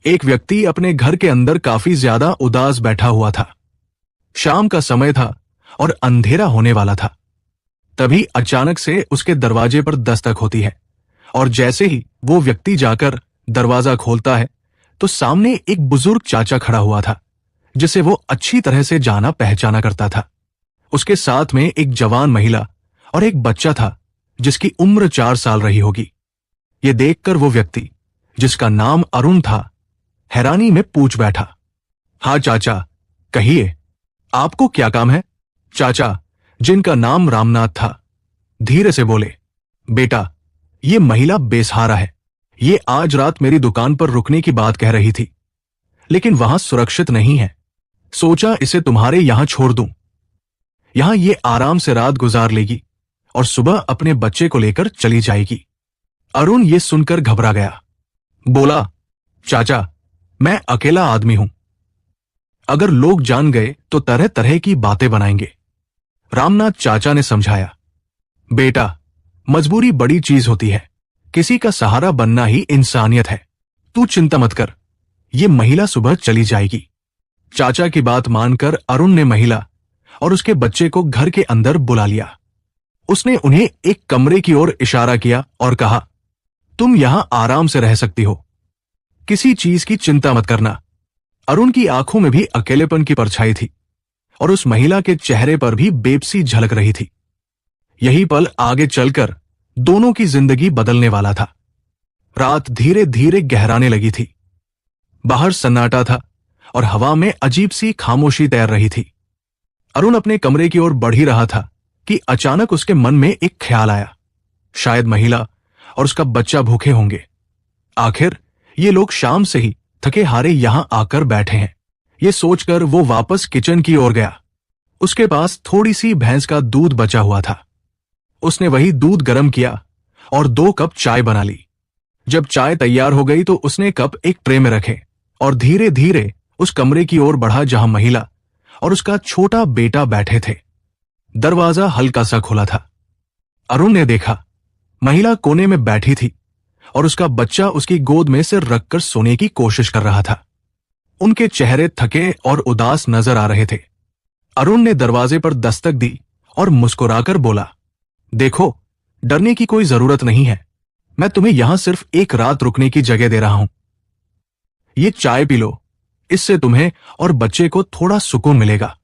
एक व्यक्ति अपने घर के अंदर काफी ज्यादा उदास बैठा हुआ था। शाम का समय था और अंधेरा होने वाला था। तभी अचानक से उसके दरवाजे पर दस्तक होती है और जैसे ही वो व्यक्ति जाकर दरवाजा खोलता है तो सामने एक बुजुर्ग चाचा खड़ा हुआ था, जिसे वो अच्छी तरह से जाना पहचाना करता था। उसके साथ में एक जवान महिला और एक बच्चा था जिसकी उम्र 4 साल रही होगी। ये देखकर वो व्यक्ति, जिसका नाम अरुण था, हैरानी में पूछ बैठा, हाँ चाचा, कहिए, आपको क्या काम है? चाचा, जिनका नाम रामनाथ था, धीरे से बोले, बेटा, ये महिला बेसहारा है। ये आज रात मेरी दुकान पर रुकने की बात कह रही थी, लेकिन वहां सुरक्षित नहीं है। सोचा इसे तुम्हारे यहां छोड़ दूं। यहां ये आराम से रात गुजार लेगी और सुबह अपने बच्चे को लेकर चली जाएगी। अरुण ये सुनकर घबरा गया। बोला, चाचा, मैं अकेला आदमी हूं। अगर लोग जान गए तो तरह तरह की बातें बनाएंगे। रामनाथ चाचा ने समझाया, बेटा, मजबूरी बड़ी चीज होती है। किसी का सहारा बनना ही इंसानियत है। तू चिंता मत कर, ये महिला सुबह चली जाएगी। चाचा की बात मानकर अरुण ने महिला और उसके बच्चे को घर के अंदर बुला लिया। उसने उन्हें एक कमरे की ओर इशारा किया और कहा, तुम यहां आराम से रह सकती हो। किसी चीज की चिंता मत करना। अरुण की आंखों में भी अकेलेपन की परछाई थी और उस महिला के चेहरे पर भी बेबसी झलक रही थी। यही पल आगे चलकर दोनों की जिंदगी बदलने वाला था। रात धीरे धीरे गहराने लगी थी। बाहर सन्नाटा था और हवा में अजीब सी खामोशी तैर रही थी। अरुण अपने कमरे की ओर बढ़ ही रहा था कि अचानक उसके मन में एक ख्याल आया, शायद महिला और उसका बच्चा भूखे होंगे। आखिर ये लोग शाम से ही थके हारे यहां आकर बैठे हैं। ये सोचकर वो वापस किचन की ओर गया। उसके पास थोड़ी सी भैंस का दूध बचा हुआ था। उसने वही दूध गर्म किया और 2 कप चाय बना ली। जब चाय तैयार हो गई तो उसने कप एक ट्रे में रखे और धीरे धीरे उस कमरे की ओर बढ़ा जहां महिला और उसका छोटा बेटा बैठे थे। दरवाजा हल्का सा खुला था। अरुण ने देखा, महिला कोने में बैठी थी और उसका बच्चा उसकी गोद में सिर रखकर सोने की कोशिश कर रहा था। उनके चेहरे थके और उदास नजर आ रहे थे। अरुण ने दरवाजे पर दस्तक दी और मुस्कुराकर बोला, देखो, डरने की कोई जरूरत नहीं है। मैं तुम्हें यहां सिर्फ एक रात रुकने की जगह दे रहा हूं। ये चाय पी लो, इससे तुम्हें और बच्चे को थोड़ा सुकून मिलेगा।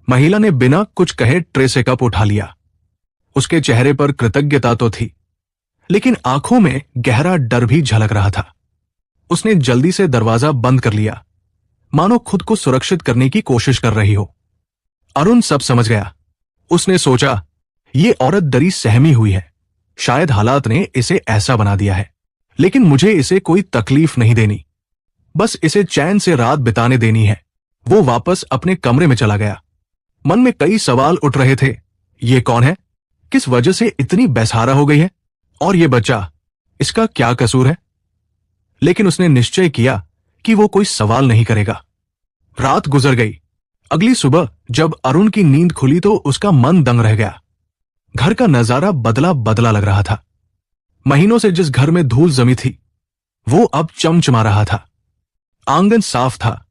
महिला ने बिना कुछ कहे ट्रे से कप उठा लिया। उसके चेहरे पर कृतज्ञता तो थी, लेकिन आंखों में गहरा डर भी झलक रहा था। उसने जल्दी से दरवाजा बंद कर लिया, मानो खुद को सुरक्षित करने की कोशिश कर रही हो। अरुण सब समझ गया। उसने सोचा, ये औरत डरी सहमी हुई है। शायद हालात ने इसे ऐसा बना दिया है, लेकिन मुझे इसे कोई तकलीफ नहीं देनी। बस इसे चैन से रात बिताने देनी है। वो वापस अपने कमरे में चला गया। मन में कई सवाल उठ रहे थे। ये कौन है? किस वजह से इतनी बेसहारा हो गई है? और ये बच्चा, इसका क्या कसूर है? लेकिन उसने निश्चय किया कि वो कोई सवाल नहीं करेगा। रात गुजर गई। अगली सुबह जब अरुण की नींद खुली तो उसका मन दंग रह गया। घर का नजारा बदला बदला लग रहा था। महीनों से जिस घर में धूल जमी थी, वो अब चमचमा रहा था। आंगन साफ था,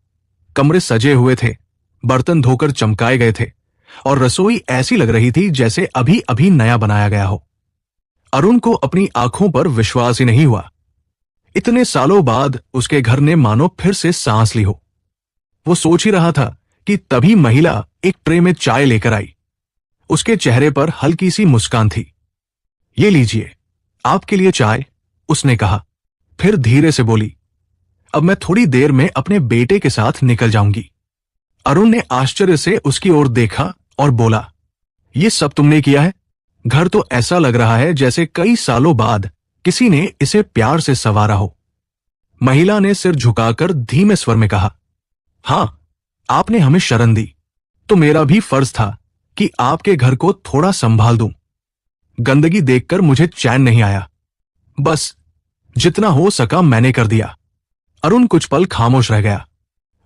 कमरे सजे हुए थे, बर्तन धोकर चमकाए गए थे और रसोई ऐसी लग रही थी जैसे अभी अभी नया बनाया गया हो। अरुण को अपनी आंखों पर विश्वास ही नहीं हुआ। इतने सालों बाद उसके घर ने मानो फिर से सांस ली हो। वो सोच ही रहा था कि तभी महिला एक ट्रे में चाय लेकर आई। उसके चेहरे पर हल्की सी मुस्कान थी। ये लीजिए, आपके लिए चाय, उसने कहा। फिर धीरे से बोली, अब मैं थोड़ी देर में अपने बेटे के साथ निकल जाऊंगी। अरुण ने आश्चर्य से उसकी ओर देखा और बोला, ये सब तुमने किया है? घर तो ऐसा लग रहा है जैसे कई सालों बाद किसी ने इसे प्यार से संवारा हो। महिला ने सिर झुकाकर धीमे स्वर में कहा, हां, आपने हमें शरण दी तो मेरा भी फर्ज था कि आपके घर को थोड़ा संभाल दूं। गंदगी देखकर मुझे चैन नहीं आया। बस जितना हो सका मैंने कर दिया। अरुण कुछ पल खामोश रह गया।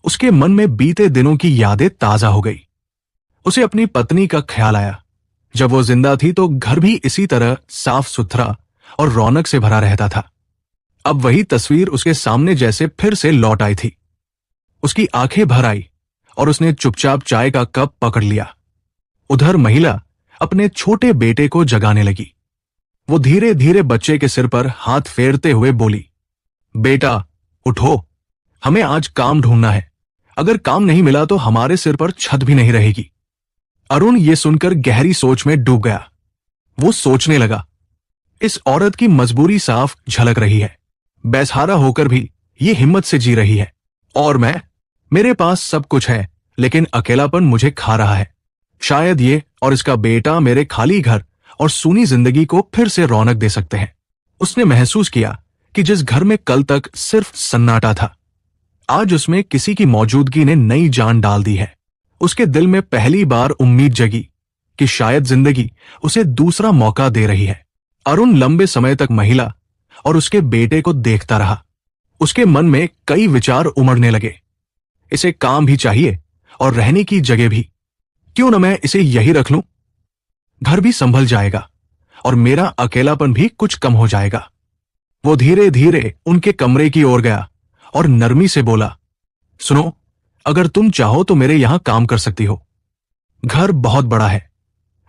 उसके मन में बीते दिनों की यादें ताजा हो गई। उसे अपनी पत्नी का ख्याल आया। जब वो जिंदा थी तो घर भी इसी तरह साफ सुथरा और रौनक से भरा रहता था। अब वही तस्वीर उसके सामने जैसे फिर से लौट आई थी। उसकी आंखें भर आई और उसने चुपचाप चाय का कप पकड़ लिया। उधर महिला अपने छोटे बेटे को जगाने लगी। वो धीरे धीरे बच्चे के सिर पर हाथ फेरते हुए बोली, बेटा उठो, हमें आज काम ढूंढना है। अगर काम नहीं मिला तो हमारे सिर पर छत भी नहीं रहेगी। अरुण ये सुनकर गहरी सोच में डूब गया। वो सोचने लगा, इस औरत की मजबूरी साफ झलक रही है। बेसहारा होकर भी ये हिम्मत से जी रही है, और मेरे पास सब कुछ है, लेकिन अकेलापन मुझे खा रहा है। शायद ये और इसका बेटा मेरे खाली घर और सूनी जिंदगी को फिर से रौनक दे सकते हैं। उसने महसूस किया कि जिस घर में कल तक सिर्फ सन्नाटा था, आज उसमें किसी की मौजूदगी ने नई जान डाल दी है। उसके दिल में पहली बार उम्मीद जगी कि शायद जिंदगी उसे दूसरा मौका दे रही है। अरुण लंबे समय तक महिला और उसके बेटे को देखता रहा। उसके मन में कई विचार उमड़ने लगे। इसे काम भी चाहिए और रहने की जगह भी। क्यों न मैं इसे यही रख लूं? घर भी संभल जाएगा और मेरा अकेलापन भी कुछ कम हो जाएगा। वो धीरे धीरे उनके कमरे की ओर गया और नरमी से बोला, सुनो, अगर तुम चाहो तो मेरे यहां काम कर सकती हो। घर बहुत बड़ा है,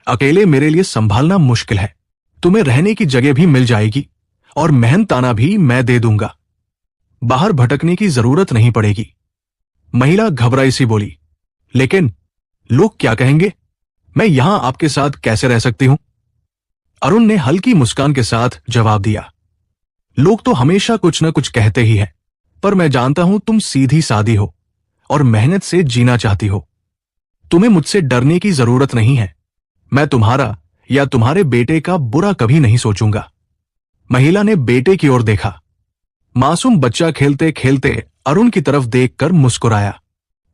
अकेले मेरे लिए संभालना मुश्किल है। तुम्हें रहने की जगह भी मिल जाएगी और मेहनताना भी मैं दे दूंगा। बाहर भटकने की जरूरत नहीं पड़ेगी। महिला घबराई सी बोली, लेकिन लोग क्या कहेंगे? मैं यहां आपके साथ कैसे रह सकती हूं? अरुण ने हल्की मुस्कान के साथ जवाब दिया, लोग तो हमेशा कुछ न कुछ कहते ही हैं, पर मैं जानता हूं तुम सीधी सादी हो और मेहनत से जीना चाहती हो। तुम्हें मुझसे डरने की जरूरत नहीं है। मैं तुम्हारा या तुम्हारे बेटे का बुरा कभी नहीं सोचूंगा। महिला ने बेटे की ओर देखा। मासूम बच्चा खेलते खेलते अरुण की तरफ देखकर मुस्कुराया।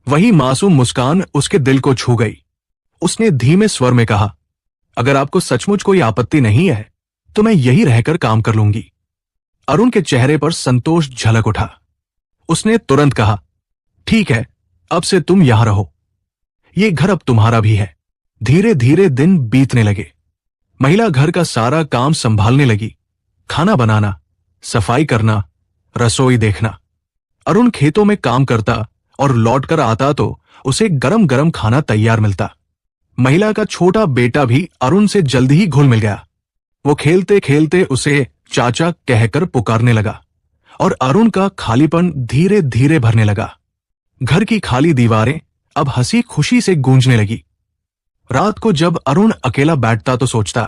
वही मासूम मुस्कान उसके दिल को छू गई। उसने धीमे स्वर में कहा, अगर आपको सचमुच कोई आपत्ति नहीं है तो मैं यही रहकर काम कर लूंगी। अरुण के चेहरे पर संतोष झलक उठा। उसने तुरंत कहा, ठीक है, अब से तुम यहां रहो। ये घर अब तुम्हारा भी है। धीरे धीरे दिन बीतने लगे। महिला घर का सारा काम संभालने लगी। खाना बनाना, सफाई करना, रसोई देखना। अरुण खेतों में काम करता और लौटकर आता तो उसे गरम गरम खाना तैयार मिलता। महिला का छोटा बेटा भी अरुण से जल्दी ही घुल मिल गया। वो खेलते खेलते उसे चाचा कहकर पुकारने लगा और अरुण का खालीपन धीरे धीरे भरने लगा। घर की खाली दीवारें अब हंसी खुशी से गूंजने लगी। रात को जब अरुण अकेला बैठता तो सोचता,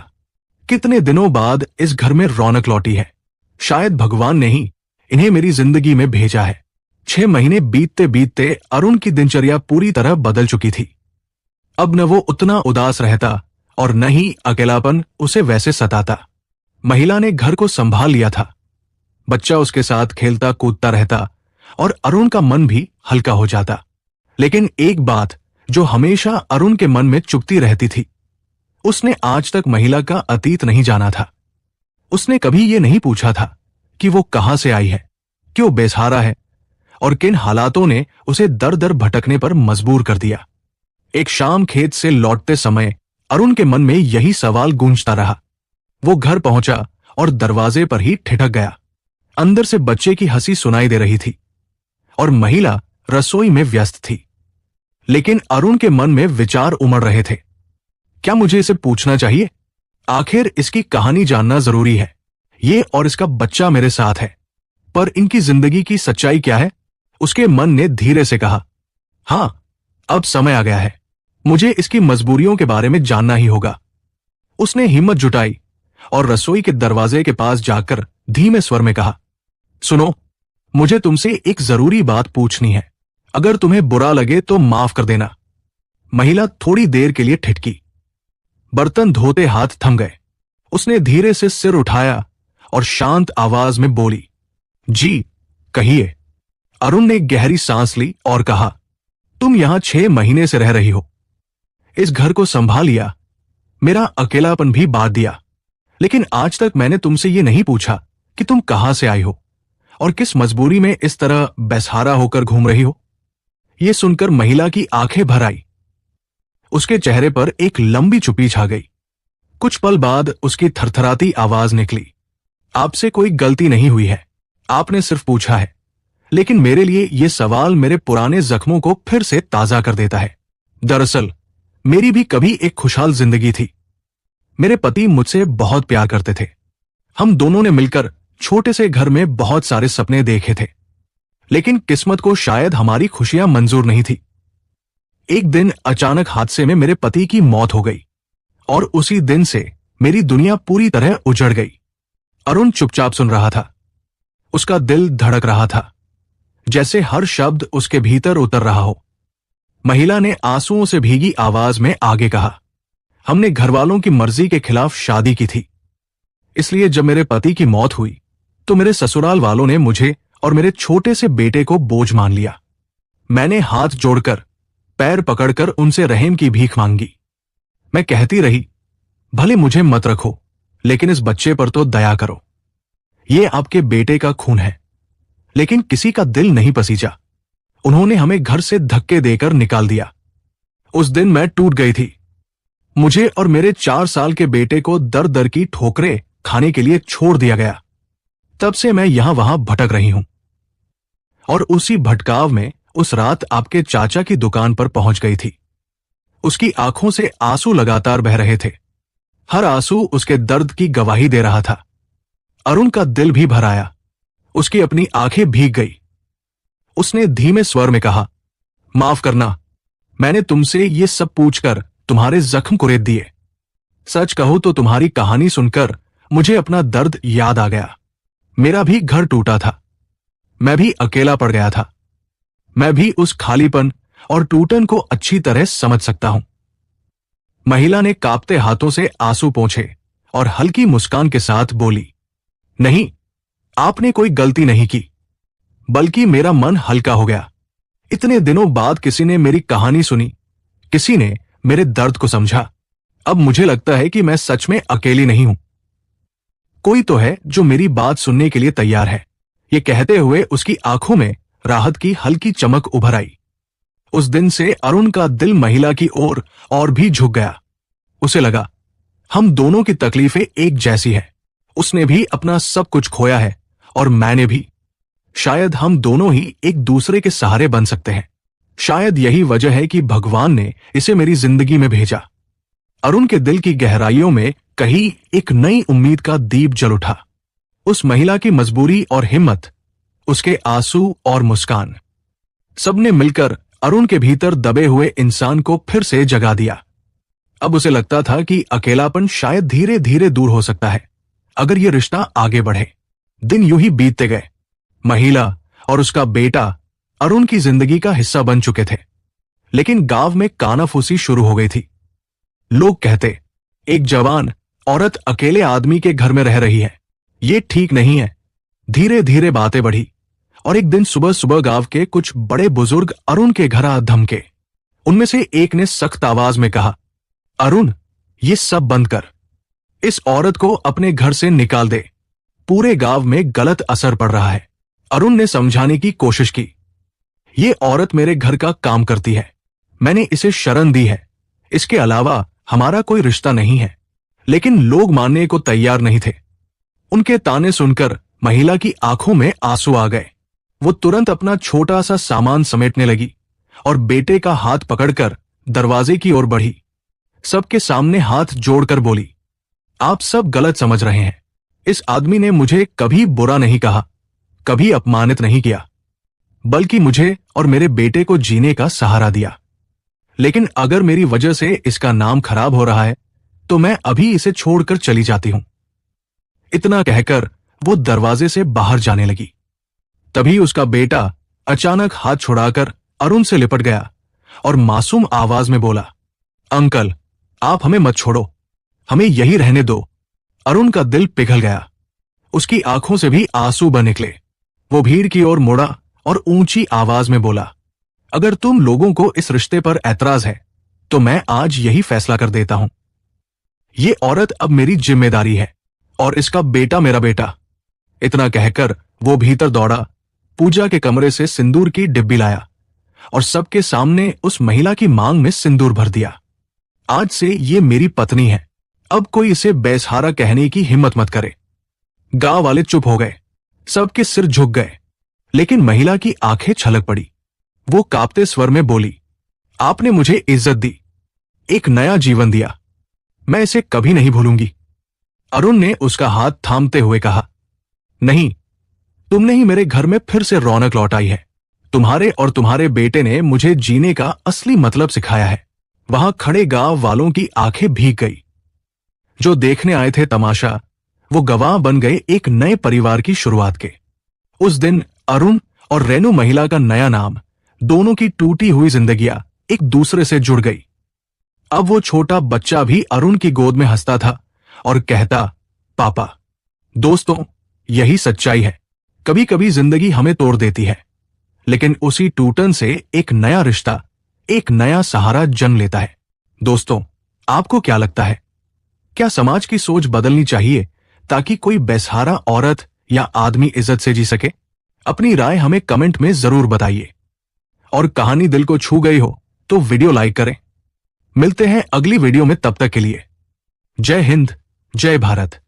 कितने दिनों बाद इस घर में रौनक लौटी है। शायद भगवान ने ही इन्हें मेरी जिंदगी में भेजा है। 6 महीने बीतते बीतते अरुण की दिनचर्या पूरी तरह बदल चुकी थी। अब न वो उतना उदास रहता और न ही अकेलापन उसे वैसे सताता। महिला ने घर को संभाल लिया था। बच्चा उसके साथ खेलता कूदता रहता और अरुण का मन भी हल्का हो जाता। लेकिन एक बात जो हमेशा अरुण के मन में चुभती रहती थी, उसने आज तक महिला का अतीत नहीं जाना था। उसने कभी ये नहीं पूछा था कि वो कहां से आई है, क्यों बेसहारा है और किन हालातों ने उसे दर दर भटकने पर मजबूर कर दिया। एक शाम खेत से लौटते समय अरुण के मन में यही सवाल गूंजता रहा। वो घर पहुंचा और दरवाजे पर ही ठिठक गया। अंदर से बच्चे की हंसी सुनाई दे रही थी और महिला रसोई में व्यस्त थी। लेकिन अरुण के मन में विचार उमड़ रहे थे। क्या मुझे इसे पूछना चाहिए? आखिर इसकी कहानी जानना जरूरी है। ये और इसका बच्चा मेरे साथ है, पर इनकी जिंदगी की सच्चाई क्या है? उसके मन ने धीरे से कहा, हां, अब समय आ गया है। मुझे इसकी मजबूरियों के बारे में जानना ही होगा। उसने हिम्मत जुटाई और रसोई के दरवाजे के पास जाकर धीमे स्वर में कहा, सुनो, मुझे तुमसे एक जरूरी बात पूछनी है। अगर तुम्हें बुरा लगे तो माफ कर देना। महिला थोड़ी देर के लिए ठिठकी। बर्तन धोते हाथ थम गए। उसने धीरे से सिर उठाया और शांत आवाज में बोली, जी कहिए। अरुण ने गहरी सांस ली और कहा, तुम यहां 6 महीने से रह रही हो। इस घर को संभाल लिया, मेरा अकेलापन भी बांट दिया, लेकिन आज तक मैंने तुमसे ये नहीं पूछा कि तुम कहां से आई हो और किस मजबूरी में इस तरह बेसहारा होकर घूम रही हो। यह सुनकर महिला की आंखें भर आई। उसके चेहरे पर एक लंबी चुप्पी छा गई। कुछ पल बाद उसकी थरथराती आवाज निकली, आपसे कोई गलती नहीं हुई है। आपने सिर्फ पूछा है, लेकिन मेरे लिए यह सवाल मेरे पुराने जख्मों को फिर से ताजा कर देता है। दरअसल मेरी भी कभी एक खुशहाल जिंदगी थी। मेरे पति मुझसे बहुत प्यार करते थे। हम दोनों ने मिलकर छोटे से घर में बहुत सारे सपने देखे थे, लेकिन किस्मत को शायद हमारी खुशियां मंजूर नहीं थी। एक दिन अचानक हादसे में मेरे पति की मौत हो गई और उसी दिन से मेरी दुनिया पूरी तरह उजड़ गई। अरुण चुपचाप सुन रहा था। उसका दिल धड़क रहा था, जैसे हर शब्द उसके भीतर उतर रहा हो। महिला ने आंसुओं से भीगी आवाज में आगे कहा, हमने घरवालों की मर्जी के खिलाफ शादी की थी, इसलिए जब मेरे पति की मौत हुई तो मेरे ससुराल वालों ने मुझे और मेरे छोटे से बेटे को बोझ मान लिया। मैंने हाथ जोड़कर, पैर पकड़कर उनसे रहम की भीख मांगी। मैं कहती रही, भले मुझे मत रखो, लेकिन इस बच्चे पर तो दया करो। यह आपके बेटे का खून है। लेकिन किसी का दिल नहीं पसीजा। उन्होंने हमें घर से धक्के देकर निकाल दिया। उस दिन मैं टूट गई थी। मुझे और मेरे 4 साल के बेटे को दर दर की ठोकरें खाने के लिए छोड़ दिया गया। तब से मैं यहां वहां भटक रही हूं। और उसी भटकाव में उस रात आपके चाचा की दुकान पर पहुंच गई थी। उसकी आंखों से आंसू लगातार बह रहे थे। हर आंसू उसके दर्द की गवाही दे रहा था। अरुण का दिल भी भर आया। उसकी अपनी आंखें भीग गई। उसने धीमे स्वर में कहा, माफ करना, मैंने तुमसे ये सब पूछकर तुम्हारे जख्म कुरेद दिए। सच कहूं तो तुम्हारी कहानी सुनकर मुझे अपना दर्द याद आ गया। मेरा भी घर टूटा था। मैं भी अकेला पड़ गया था। मैं भी उस खालीपन और टूटन को अच्छी तरह समझ सकता हूं। महिला ने कांपते हाथों से आंसू पोंछे और हल्की मुस्कान के साथ बोली, नहीं, आपने कोई गलती नहीं की, बल्कि मेरा मन हल्का हो गया। इतने दिनों बाद किसी ने मेरी कहानी सुनी, किसी ने मेरे दर्द को समझा। अब मुझे लगता है कि मैं सच में अकेली नहीं हूं। कोई तो है जो मेरी बात सुनने के लिए तैयार है। ये कहते हुए उसकी आंखों में राहत की हल्की चमक उभर आई। उस दिन से अरुण का दिल महिला की ओर और भी झुक गया। उसे लगा, हम दोनों की तकलीफें एक जैसी है। उसने भी अपना सब कुछ खोया है और मैंने भी। शायद हम दोनों ही एक दूसरे के सहारे बन सकते हैं। शायद यही वजह है कि भगवान ने इसे मेरी जिंदगी में भेजा। अरुण के दिल की गहराइयों में कहीं एक नई उम्मीद का दीप जल उठा। उस महिला की मजबूरी और हिम्मत, उसके आंसू और मुस्कान, सबने मिलकर अरुण के भीतर दबे हुए इंसान को फिर से जगा दिया। अब उसे लगता था कि अकेलापन शायद धीरे धीरे दूर हो सकता है अगर यह रिश्ता आगे बढ़े। दिन यूं ही बीतते गए। महिला और उसका बेटा अरुण की जिंदगी का हिस्सा बन चुके थे। लेकिन गांव में कानाफूसी शुरू हो गई थी। लोग कहते, एक जवान औरत अकेले आदमी के घर में रह रही है, ये ठीक नहीं है। धीरे धीरे बातें बढ़ी और एक दिन सुबह सुबह गांव के कुछ बड़े बुजुर्ग अरुण के घर आ धमके। उनमें से एक ने सख्त आवाज में कहा, अरुण, ये सब बंद कर। इस औरत को अपने घर से निकाल दे। पूरे गांव में गलत असर पड़ रहा है। अरुण ने समझाने की कोशिश की। ये औरत मेरे घर का काम करती है। मैंने इसे शरण दी है। इसके अलावा हमारा कोई रिश्ता नहीं है। लेकिन लोग मानने को तैयार नहीं थे। उनके ताने सुनकर महिला की आंखों में आंसू आ गए। वो तुरंत अपना छोटा सा सामान समेटने लगी और बेटे का हाथ पकड़कर दरवाजे की ओर बढ़ी। सबके सामने हाथ जोड़कर बोली, आप सब गलत समझ रहे हैं। इस आदमी ने मुझे कभी बुरा नहीं कहा, कभी अपमानित नहीं किया, बल्कि मुझे और मेरे बेटे को जीने का सहारा दिया। लेकिन अगर मेरी वजह से इसका नाम खराब हो रहा है तो मैं अभी इसे छोड़कर चली जाती हूं। इतना कहकर वो दरवाजे से बाहर जाने लगी। तभी उसका बेटा अचानक हाथ छुड़ाकर अरुण से लिपट गया और मासूम आवाज में बोला, अंकल, आप हमें मत छोड़ो, हमें यही रहने दो। अरुण का दिल पिघल गया। उसकी आंखों से भी आंसू बह निकले। वो भीड़ की ओर मुड़ा और ऊंची आवाज में बोला, अगर तुम लोगों को इस रिश्ते पर ऐतराज है तो मैं आज यही फैसला कर देता हूं। ये औरत अब मेरी जिम्मेदारी है और इसका बेटा मेरा बेटा। इतना कहकर वो भीतर दौड़ा, पूजा के कमरे से सिंदूर की डिब्बी लाया और सबके सामने उस महिला की मांग में सिंदूर भर दिया। आज से ये मेरी पत्नी है। अब कोई इसे बेसहारा कहने की हिम्मत मत करे। गांव वाले चुप हो गए। सबके सिर झुक गए, लेकिन महिला की आंखें छलक पड़ी। वो कांपते स्वर में बोली, आपने मुझे इज्जत दी, एक नया जीवन दिया, मैं इसे कभी नहीं भूलूंगी। अरुण ने उसका हाथ थामते हुए कहा, नहीं, तुमने ही मेरे घर में फिर से रौनक लौटाई है। तुम्हारे और तुम्हारे बेटे ने मुझे जीने का असली मतलब सिखाया है। वहां खड़े गांव वालों की आंखें भीग गई। जो देखने आए थे तमाशा, वो गवाह बन गए एक नए परिवार की शुरुआत के। उस दिन अरुण और रेनू महिला का नया नाम, दोनों की टूटी हुई जिंदगियां एक दूसरे से जुड़ गई। अब वो छोटा बच्चा भी अरुण की गोद में हंसता था और कहता, पापा। दोस्तों, यही सच्चाई है। कभी कभी जिंदगी हमें तोड़ देती है, लेकिन उसी टूटन से एक नया रिश्ता, एक नया सहारा जन्म लेता है। दोस्तों, आपको क्या लगता है? क्या समाज की सोच बदलनी चाहिए ताकि कोई बेसहारा औरत या आदमी इज्जत से जी सके? अपनी राय हमें कमेंट में जरूर बताइए। और कहानी दिल को छू गई हो तो वीडियो लाइक करें। मिलते हैं अगली वीडियो में, तब तक के लिए जय हिंद, जय भारत।